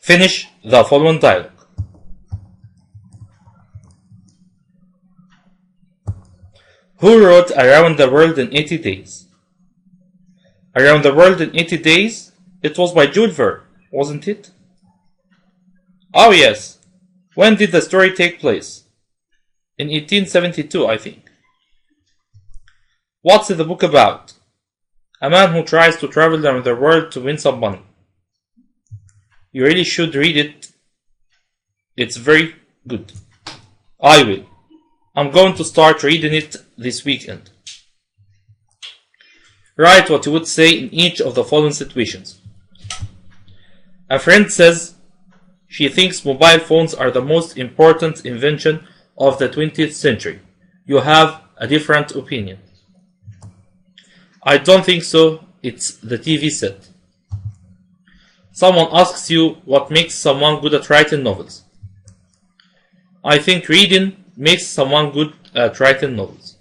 Finish the following dialogue. Who wrote Around the World in 80 Days? Around the World in 80 Days? It was by Jules Verne, wasn't it? Oh yes. When did the story take place? In 1872, I think. What's the book about? A man who tries to travel around the world to win some money. You really should read it. It's very good. I will. I'm going to start reading it this weekend. Write what you would say in each of the following situations. A friend says she thinks mobile phones are the most important invention of the 20th century. You have a different opinion. I don't think so. It's the TV set. Someone asks you what makes someone good at writing novels. I think reading makes someone good at writing novels.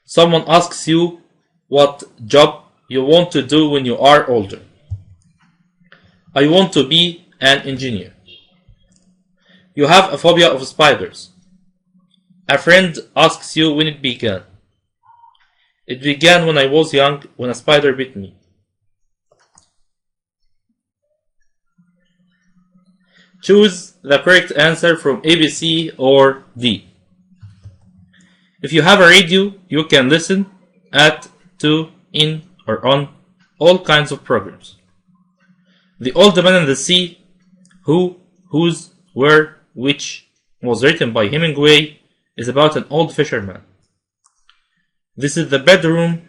Someone asks you what job you want to do when you are older. I want to be an engineer. You have a phobia of spiders. A friend asks you when it began. It began when I was young, when a spider bit me. Choose the correct answer from A, B, C, or D. If you have a radio, you can listen at, to, in, or on all kinds of programs. The Old Man and the Sea, Who, Whose, Where, Which was written by Hemingway is about an old fisherman. This is the bedroom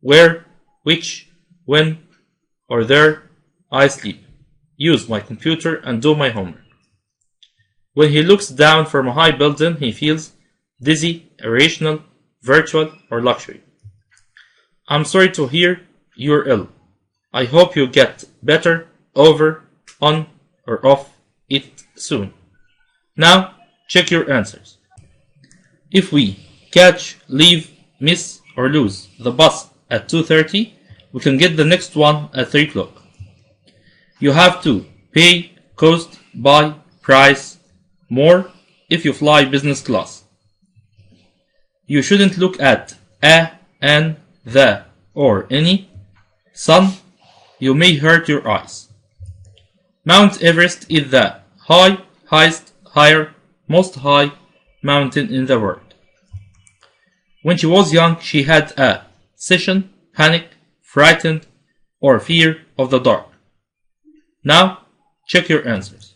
where, which, when, or there I sleep. Use my computer and do my homework. When he looks down from a high building, he feels dizzy, irrational, virtual, or luxury. I'm sorry to hear you're ill. I hope you get better, over, on, or off it soon. Now, check your answers. If we catch, leave, miss, or lose the bus at 2:30, we can get the next one at 3 o'clock. You have to pay, cost, buy, price, more if you fly business class. You shouldn't look at a, an, the, or any. Sun, you may hurt your eyes. Mount Everest is the highest, higher, most high mountain in the world. When she was young, she had a session, panic, frightened, or fear of the dark. Now, check your answers.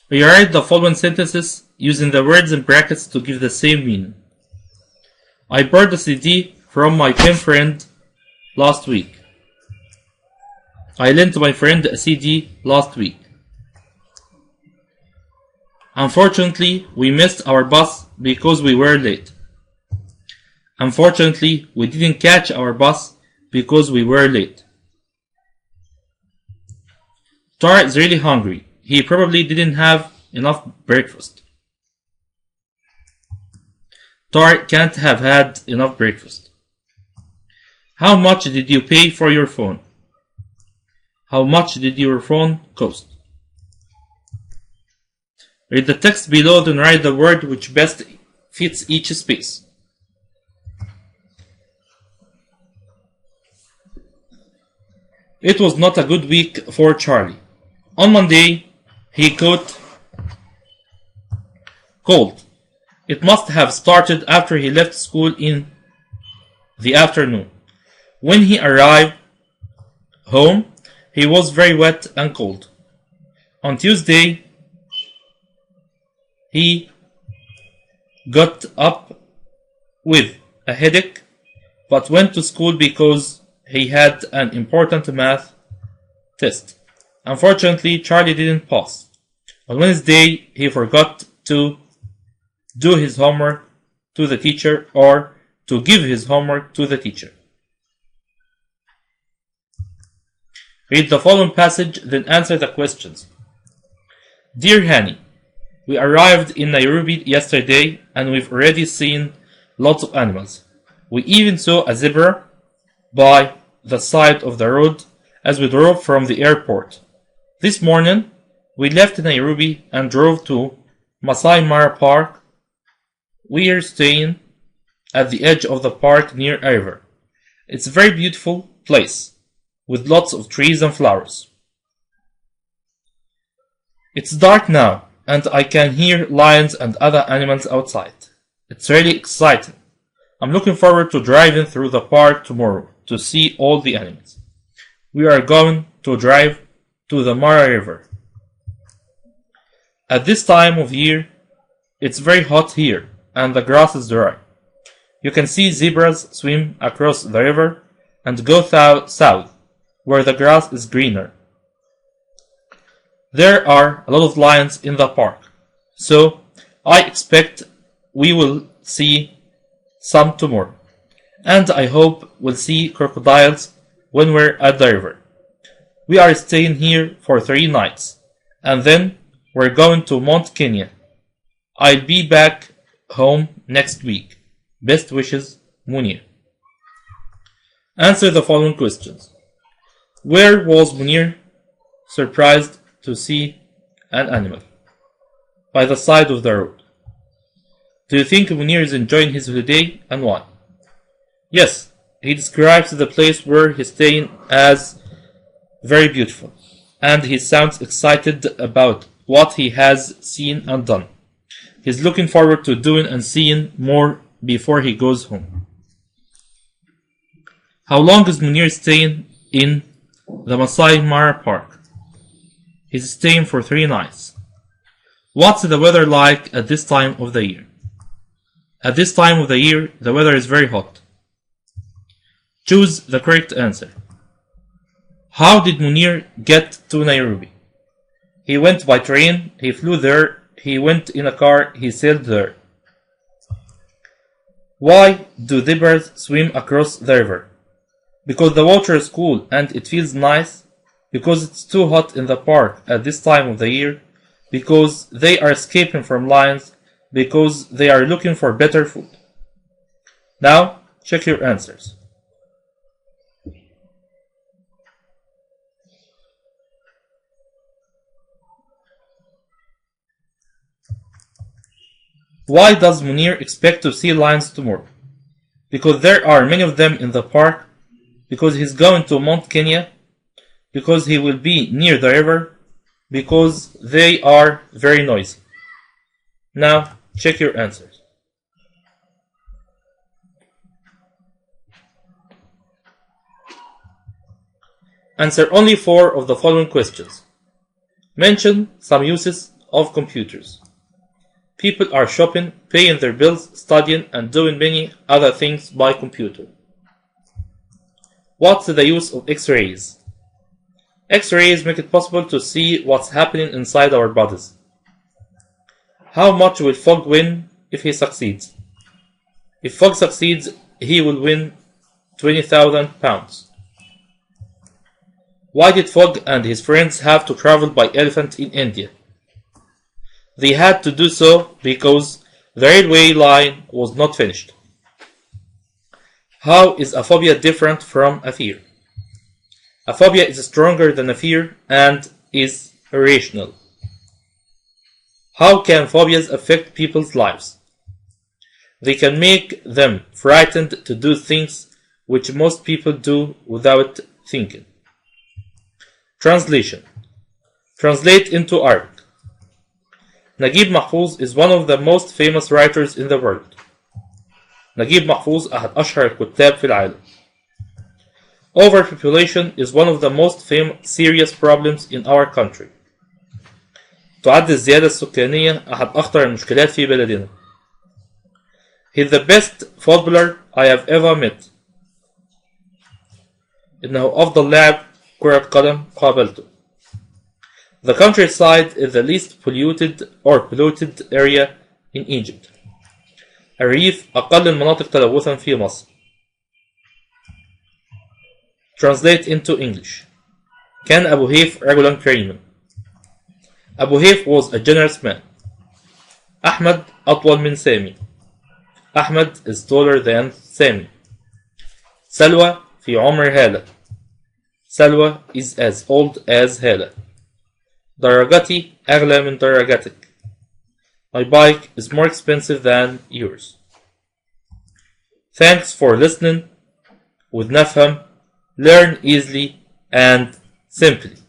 Rewrite the following sentences using the words in brackets to give the same meaning. I bought a CD from my pen friend last week. I lent my friend a CD last week. Unfortunately, we missed our bus because we were late. Unfortunately, we didn't catch our bus because we were late. Tara is really hungry. He probably didn't have enough breakfast. Tara can't have had enough breakfast. How much did you pay for your phone? How much did your phone cost? Read the text below, then write the word which best fits each space. It was not a good week for Charlie. On Monday, he caught cold. It must have started after he left school in the afternoon. When he arrived home, he was very wet and cold. On Tuesday, he got up with a headache, but went to school because he had an important math test. Unfortunately, Charlie didn't pass. On Wednesday, he forgot to do his homework to the teacher or to give his homework to the teacher. Read the following passage, then answer the questions. Dear Hani, we arrived in Nairobi yesterday and we've already seen lots of animals. We even saw a zebra by the side of the road as we drove from the airport. This morning, we left Nairobi and drove to Masai Mara Park. We are staying at the edge of the park near a river. It's a very beautiful place with lots of trees and flowers. It's dark now and I can hear lions and other animals outside. It's really exciting. I'm looking forward to driving through the park tomorrow to see all the animals. We are going to drive to the Mara River. At this time of year, it's very hot here and the grass is dry. You can see zebras swim across the river and go south where the grass is greener. There are a lot of lions in the park, so I expect we will see some tomorrow. And I hope we'll see crocodiles when we're at the river. We are staying here for 3 nights, and then we're going to Mount Kenya. I'll be back home next week. Best wishes, Munir. Answer the following questions. Where was Munir surprised to see an animal? By the side of the road. Do you think Munir is enjoying his holiday and why? Yes, he describes the place where he's staying as very beautiful, and he sounds excited about what he has seen and done. He's looking forward to doing and seeing more before he goes home. How long is Munir staying in the Masai Mara Park? He's staying for 3 nights. What's the weather like at this time of the year? At this time of the year, the weather is very hot. Choose the correct answer. How did Munir get to Nairobi? He went by train, he flew there, he went in a car, he sailed there. Why do zebras swim across the river? Because the water is cool and it feels nice. Because it's too hot in the park at this time of the year. Because they are escaping from lions. Because they are looking for better food. Now, check your answers. Why does Munir expect to see lions tomorrow? Because there are many of them in the park. Because he's going to Mount Kenya. Because he will be near the river. Because they are very noisy. Now, check your answers. Answer only 4 of the following questions. Mention some uses of computers. People are shopping, paying their bills, studying, and doing many other things by computer. What's the use of X-rays? X-rays make it possible to see what's happening inside our bodies. How much will Fogg win if he succeeds? If Fogg succeeds, he will win £20,000. Why did Fogg and his friends have to travel by elephant in India? They had to do so because the railway line was not finished. How is a phobia different from a fear? A phobia is stronger than a fear and is irrational. How can phobias affect people's lives? They can make them frightened to do things which most people do without thinking. Translation. Translate into Arabic. Naguib Mahfouz is one of the most famous writers in the world. نجيب محفوظ أحد أشهر الكتاب في العالم. Overpopulation is one of the most serious problems in our country. تعد الزيادة السكانية أحد أخطر المشكلات في بلدنا. He's the best footballer I have ever met. إنه أفضل لاعب كرة قدم قابلته. The countryside is the least polluted area in Egypt. الريف أقل المناطق تلوثا في مصر. Translate into English. كان أبو هيف رجلا كريما. أبو هيف was a generous man. أحمد أطول من سامي. Ahmed is taller than Sami. سلوى في عمر هالة. سلوى is as old as هالة. درجتي أغلى من درجتك. My bike is more expensive than yours. Thanks for listening. With Nafham, learn easily and simply.